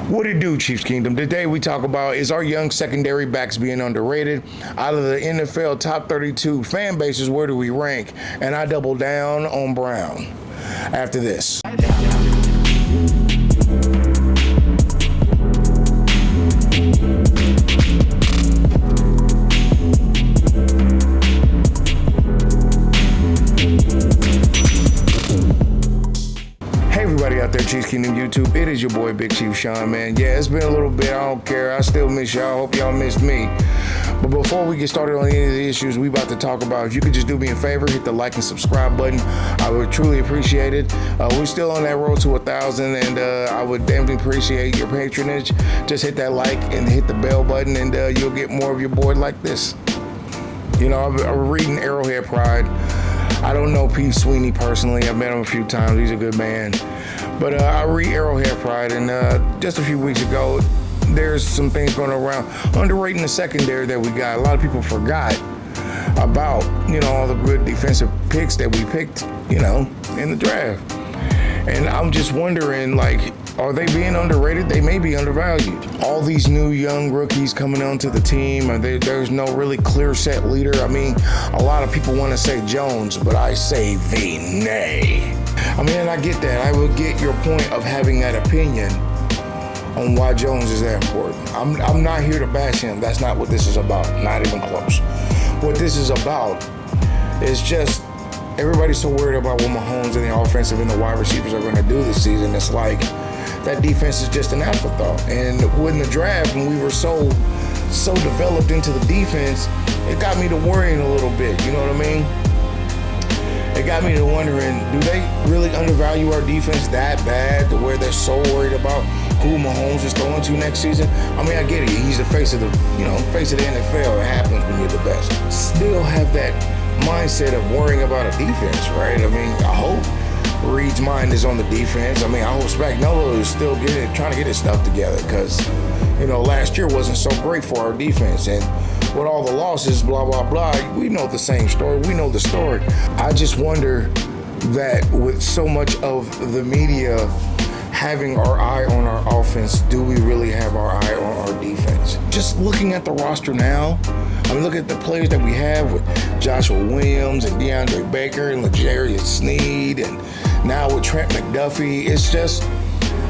What it do, Chiefs Kingdom? Today we talk about, is our young secondary backs being underrated? Out of the NFL top 32 fan bases, where do we rank? And I double down on Brown after this. Everybody out there, Chiefs Kingdom YouTube, it is your boy Big Chief Shawn, man. Yeah, it's been a little bit, I don't care, I still miss y'all, hope y'all missed me. But before we get started on any of the issues we about to talk about, if you could just do me a favor, hit the like and subscribe button, I would truly appreciate it. We're still on that road to 1,000, and I would damn appreciate your patronage. Just hit that like and hit the bell button, and you'll get more of your boy like this. You know, I'm reading Arrowhead Pride. I don't know P. Sweeney personally. I've met him a few times. He's a good man. But I read Arrowhead Pride, and just a few weeks ago, there's some things going around underrating the secondary that we got. A lot of people forgot about, you know, all the good defensive picks that we picked, you know, in the draft. And I'm just wondering, like, are they being underrated? They may be undervalued. All these new young rookies coming onto the team, and there's no really clear set leader. I mean, a lot of people want to say Jones, but I say Vinay. I mean, and I get that. I would get your point of having that opinion on why Jones is that important. I'm not here to bash him. That's not what this is about. Not even close. What this is about is just everybody's so worried about what Mahomes and the offensive and the wide receivers are going to do this season. It's like that defense is just an afterthought. And in the draft, when we were so developed into the defense, it got me to worrying a little bit. You know what I mean? It got me to wondering, do they really undervalue our defense that bad to where they're so worried about who Mahomes is throwing to next season? I mean, I get it. He's the face of the NFL. It happens when you're the best. Still have that mindset of worrying about a defense, right? I mean, I hope Reed's mind is on the defense. I mean, I hope Spagnuolo is still trying to get his stuff together, because, you know, last year wasn't so great for our defense. And with all the losses, blah, blah, blah, we know the same story. We know the story. I just wonder that with so much of the media having our eye on our offense, do we really have our eye on our defense? Just looking at the roster now, I mean, look at the players that we have with Joshua Williams and DeAndre Baker and L'Jarius Sneed, and now with Trent McDuffie. It's just,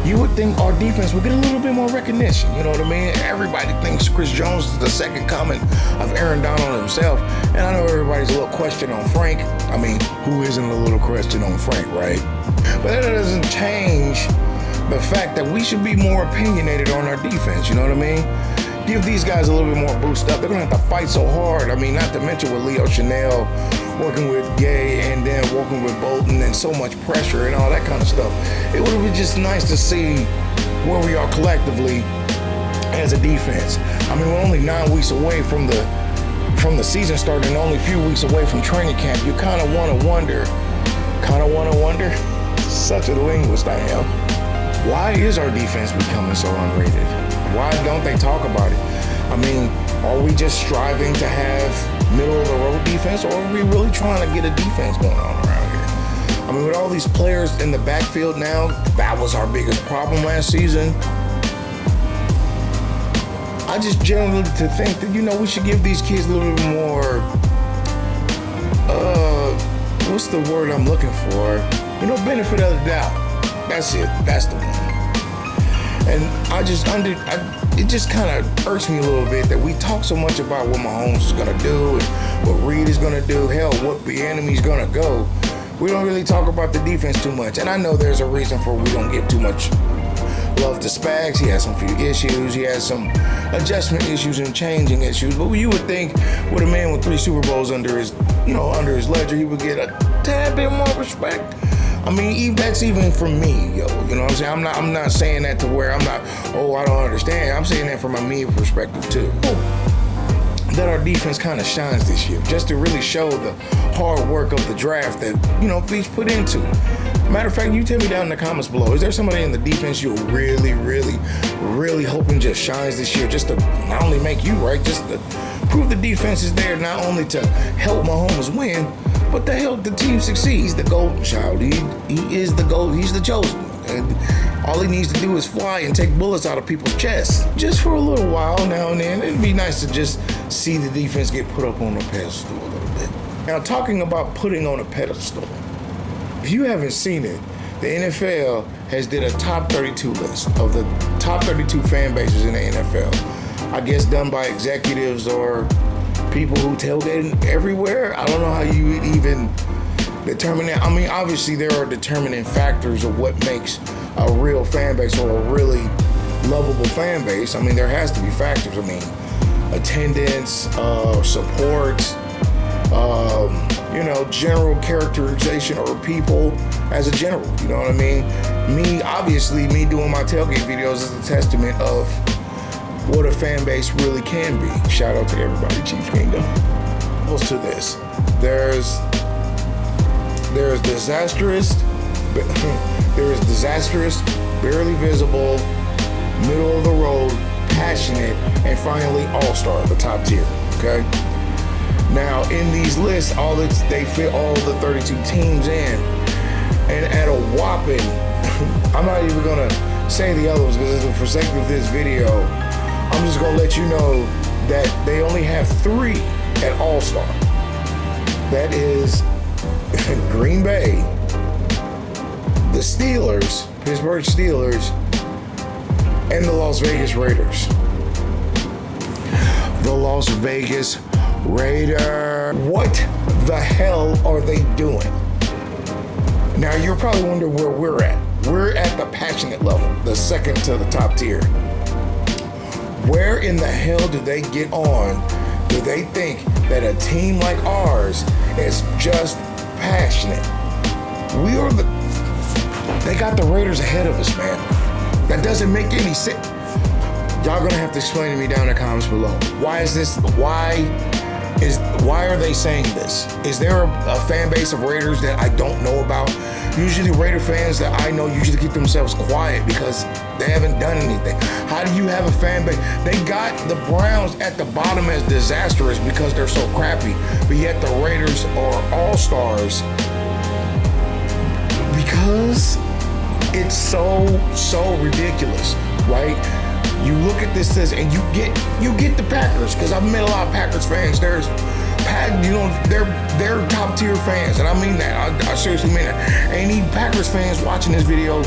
you would think our defense would get a little bit more recognition. You know what I mean? Everybody thinks Chris Jones is the second coming of Aaron Donald himself. And I know everybody's a little question on Frank. I mean, who isn't a little question on Frank, right? But that doesn't change the fact that we should be more opinionated on our defense. You know what I mean? Give these guys a little bit more boost up. They're going to have to fight so hard. I mean, not to mention with Leo Chanel, working with Gay, and then working with Bolton, and so much pressure and all that kind of stuff. It would have been just nice to see where we are collectively as a defense. I mean, we're only 9 weeks away from the season starting, only a few weeks away from training camp. You kind of want to wonder, such a linguist I am, why is our defense becoming so unrated? Why don't they talk about it? I mean, are we just striving to have middle-of-the-road defense, or are we really trying to get a defense going on around here? I mean, with all these players in the backfield now, that was our biggest problem last season. I just generally think that, you know, we should give these kids a little bit more, what's the word I'm looking for? You know, benefit of the doubt. That's it. That's the one. And it just kind of irks me a little bit that we talk so much about what Mahomes is going to do and what Reed is going to do, hell, what the enemy's going to go. We don't really talk about the defense too much. And I know there's a reason for we don't give too much love to Spags. He has some few issues. He has some adjustment issues and changing issues. But you would think with a man with 3 Super Bowls under his ledger, he would get a tad bit more respect. I mean, that's even from me, yo. You know what I'm saying? I'm not saying that to where I'm not, I don't understand. I'm saying that from a me perspective, too. That our defense kind of shines this year, just to really show the hard work of the draft that, you know, Beach put into. Matter of fact, you tell me down in the comments below, is there somebody in the defense you're really, really, really hoping just shines this year, just to not only make you right, just to prove the defense is there not only to help Mahomes win, but to help the team succeed? He's the golden child. He is the gold. He's the chosen one. And all he needs to do is fly and take bullets out of people's chests. Just for a little while now and then, it'd be nice to just see the defense get put up on a pedestal a little bit. Now, talking about putting on a pedestal, if you haven't seen it, the NFL has did a top 32 list of the top 32 fan bases in the NFL. I guess done by executives or people who tailgate everywhere. I don't know how you would even determine that. I mean, obviously there are determining factors of what makes a real fan base or a really lovable fan base. I mean, there has to be factors. I mean, attendance, support, general characterization or people as a general, you know what I mean? Me doing my tailgate videos is a testament of what a fan base really can be. Shout out to everybody, Chiefs Kingdom. Close to this, there's disastrous, barely visible, middle of the road, passionate, and finally all-star, the top tier, okay? Now, in these lists, they fit all the 32 teams in, and at a whopping, I'm not even gonna say the other ones because for sake of this video, I'm just gonna let you know that they only have 3 at All-Star. That is Green Bay, the Steelers, Pittsburgh Steelers, and the Las Vegas Raiders. The Las Vegas Raiders. What the hell are they doing? Now you're probably wondering where we're at. We're at the passionate level, the second to the top tier. Where in the hell do they get on? Do they think that a team like ours is just passionate? They got the Raiders ahead of us, man. That doesn't make any sense. Y'all gonna have to explain to me down in the comments below. Why is this? Why are they saying this? Is there a fan base of Raiders that I don't know about? Usually Raider fans that I know usually keep themselves quiet because they haven't done anything. How do you have a fan base? They got the Browns at the bottom as disastrous because they're so crappy, but yet the Raiders are all-stars because it's so ridiculous, right? You look at this and you get the Packers, because I've met a lot of Packers fans. They're top tier fans, and I mean that. I seriously mean that. Any Packers fans watching this video,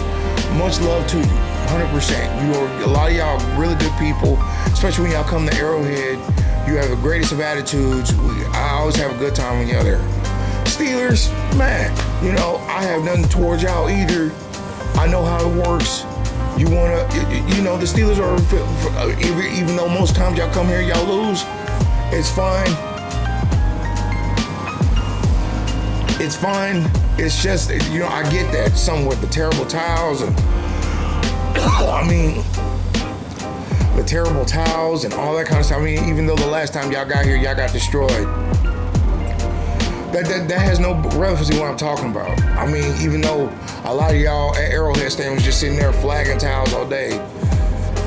much love to you, 100%. A lot of y'all are really good people, especially when y'all come to Arrowhead. You have the greatest of attitudes. I always have a good time when y'all there. Steelers, man, I have nothing towards y'all either. I know how it works. You wanna, the Steelers are, even though most times y'all come here, y'all lose, it's fine. It's fine. It's just, I get that. Some with the terrible towels and, the terrible towels and all that kind of stuff. Even though the last time y'all got here, y'all got destroyed. That has no relevancy what I'm talking about. Even though a lot of y'all at Arrowhead Stadium was just sitting there flagging towels all day,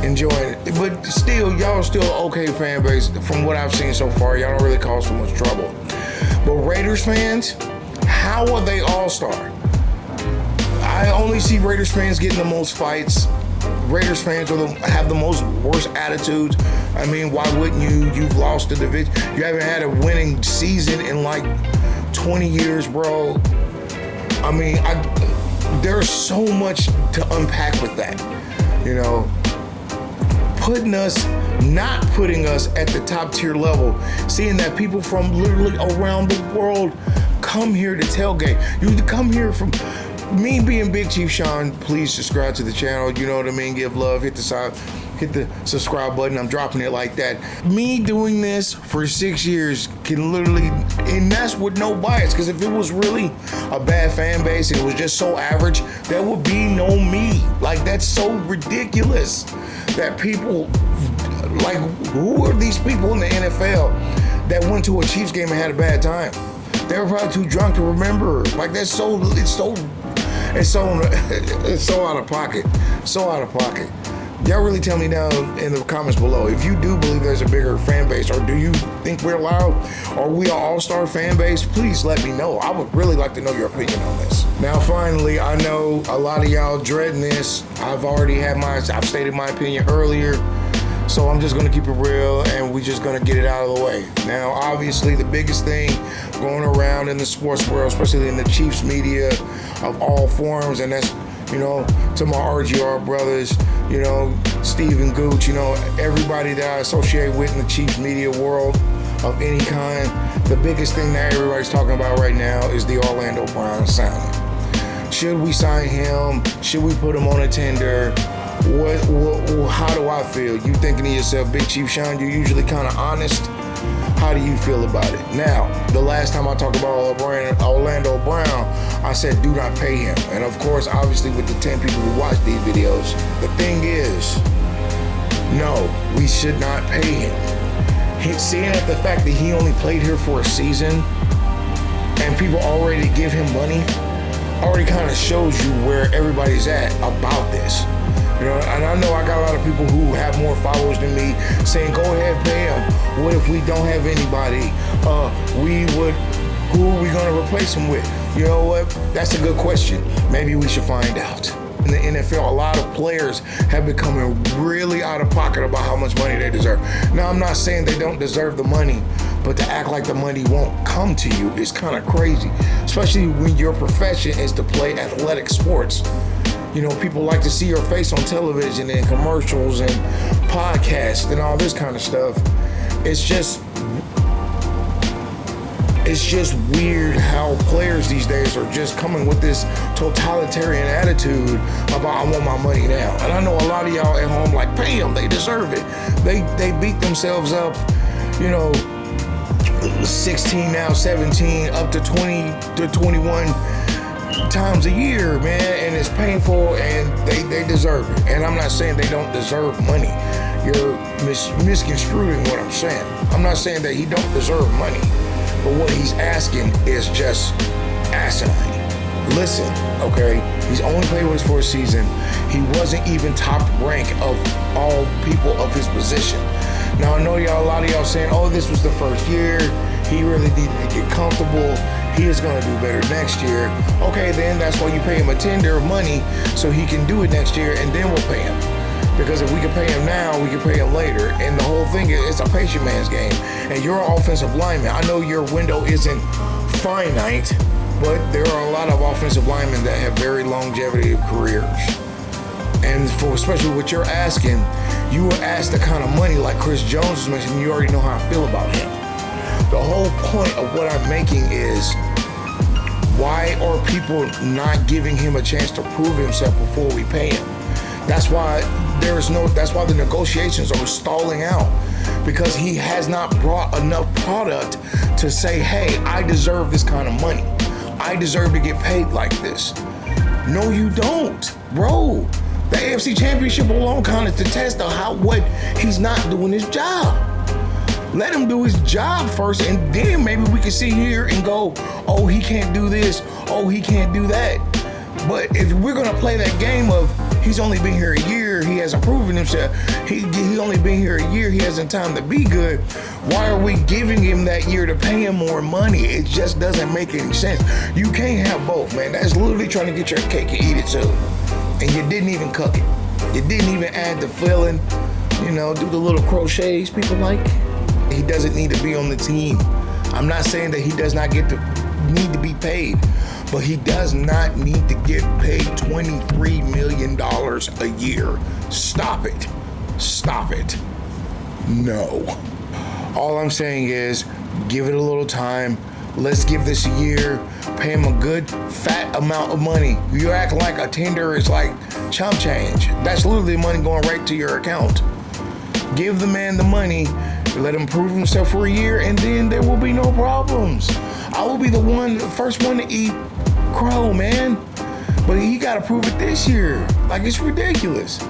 enjoying it. But still, y'all are still an okay fan base. From what I've seen so far, y'all don't really cause too much trouble. But Raiders fans, how are they all-star? I only see Raiders fans getting the most fights. Raiders fans have the worst attitudes. Why wouldn't you? You've lost the division. You haven't had a winning season in like 20 years, bro. There's so much to unpack with that. Not putting us at the top tier level, seeing that people from literally around the world come here to tailgate. You come here from me being Big Chief Shawn. Please subscribe to the channel. You know what I mean? Give love. Hit the subscribe button. I'm dropping it like that. Me doing this for 6 years can literally, and that's with no bias, because if it was really a bad fan base and it was just so average, there would be no me. That's so ridiculous that people, who are these people in the NFL that went to a Chiefs game and had a bad time? They were probably too drunk to remember. It's so out of pocket. So out of pocket. Y'all really tell me down in the comments below if you do believe there's a bigger fan base, or do you think we're loud? Are we an all-star fan base? Please let me know. I would really like to know your opinion on this. Now, finally, I know a lot of y'all dreading this. I've stated my opinion earlier, so I'm just gonna keep it real, and we're just gonna get it out of the way. Now, obviously, the biggest thing going around in the sports world, especially in the Chiefs media of all forms, and that's, to my RGR brothers, Steve and Gooch, everybody that I associate with in the Chiefs media world of any kind, the biggest thing that everybody's talking about right now is the Orlando Brown signing. Should we sign him? Should we put him on a tender? How do I feel? You thinking to yourself, Big Chief Shawn, you're usually kind of honest. How do you feel about it? Now, the last time I talked about Orlando Brown, I said do not pay him. And of course, obviously with the 10 people who watch these videos, the thing is, no, we should not pay him. Seeing at the fact that he only played here for a season and people already give him money, already kind of shows you where everybody's at about this. And I know I got a lot of people who have more followers than me saying, go ahead, pay him. What if we don't have anybody? Who are we going to replace him with? You know what? That's a good question. Maybe we should find out. In the NFL, a lot of players have become really out of pocket about how much money they deserve. Now, I'm not saying they don't deserve the money, but to act like the money won't come to you is kind of crazy, especially when your profession is to play athletic sports. People like to see your face on television and commercials and podcasts and all this kind of stuff. It's just weird how players these days are just coming with this totalitarian attitude about I want my money now. And I know a lot of y'all at home like, pay them, they deserve it. They beat themselves up, 16 now, 17, up to 20 to 21 times a year, man, and it's painful, and they deserve it. And I'm not saying they don't deserve money. You're misconstruing what I'm saying. I'm not saying that he don't deserve money, but what he's asking is just asinine. Listen, okay, he's only played with us for a season. He wasn't even top rank of all people of his position. Now, I know a lot of y'all saying, oh, this was the first year. He really needed to get comfortable. He is going to do better next year. Okay, then that's why you pay him a tender of money so he can do it next year, and then we'll pay him. Because if we can pay him now, we can pay him later. And the whole thing is, it's a patient man's game. And you're an offensive lineman. I know your window isn't finite, but there are a lot of offensive linemen that have very longevity of careers. And especially what you're asking, you were asked the kind of money like Chris Jones was mentioning, you already know how I feel about him. The whole point of what I'm making is, why are people not giving him a chance to prove himself before we pay him? That's why the negotiations are stalling out, because he has not brought enough product to say, hey, I deserve this kind of money. I deserve to get paid like this. No, you don't, bro. The AFC Championship alone kind of attests to what he's not doing his job. Let him do his job first, and then maybe we can sit here and go, oh, he can't do this, oh, he can't do that. But if we're gonna play that game of he's only been here a year, he hasn't proven himself, he only been here a year, he hasn't time to be good, why are we giving him that year to pay him more money? It just doesn't make any sense. You can't have both, man. That's literally trying to get your cake and eat it too. And you didn't even cook it. You didn't even add the filling, do the little crochets people like. He doesn't need to be on the team. I'm not saying that he does not need to be paid, but he does not need to get paid $23 million a year. Stop it. Stop it. No. All I'm saying is, give it a little time. Let's give this a year. Pay him a good fat amount of money. You act like a tender is like chump change. That's literally money going right to your account. Give the man the money. Let him prove himself for a year, and then there will be no problems. I will be the first one to eat crow, man. But he got to prove it this year. Like, it's ridiculous.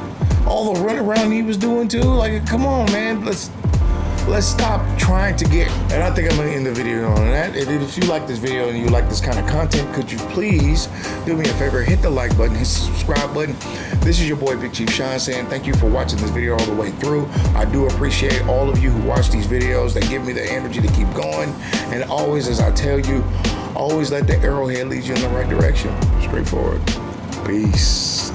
All the runaround he was doing too. Like, come on, man. Let's stop trying to get, and I think I'm gonna end the video on that. If you like this video and you like this kind of content, could you please do me a favor, hit the like button, hit the subscribe button. This is your boy Big Chief Shawn saying thank you for watching this video all the way through. I do appreciate all of you who watch these videos. They give me the energy to keep going. And always, as I tell you, always let the arrowhead lead you in the right direction. Straightforward. Peace.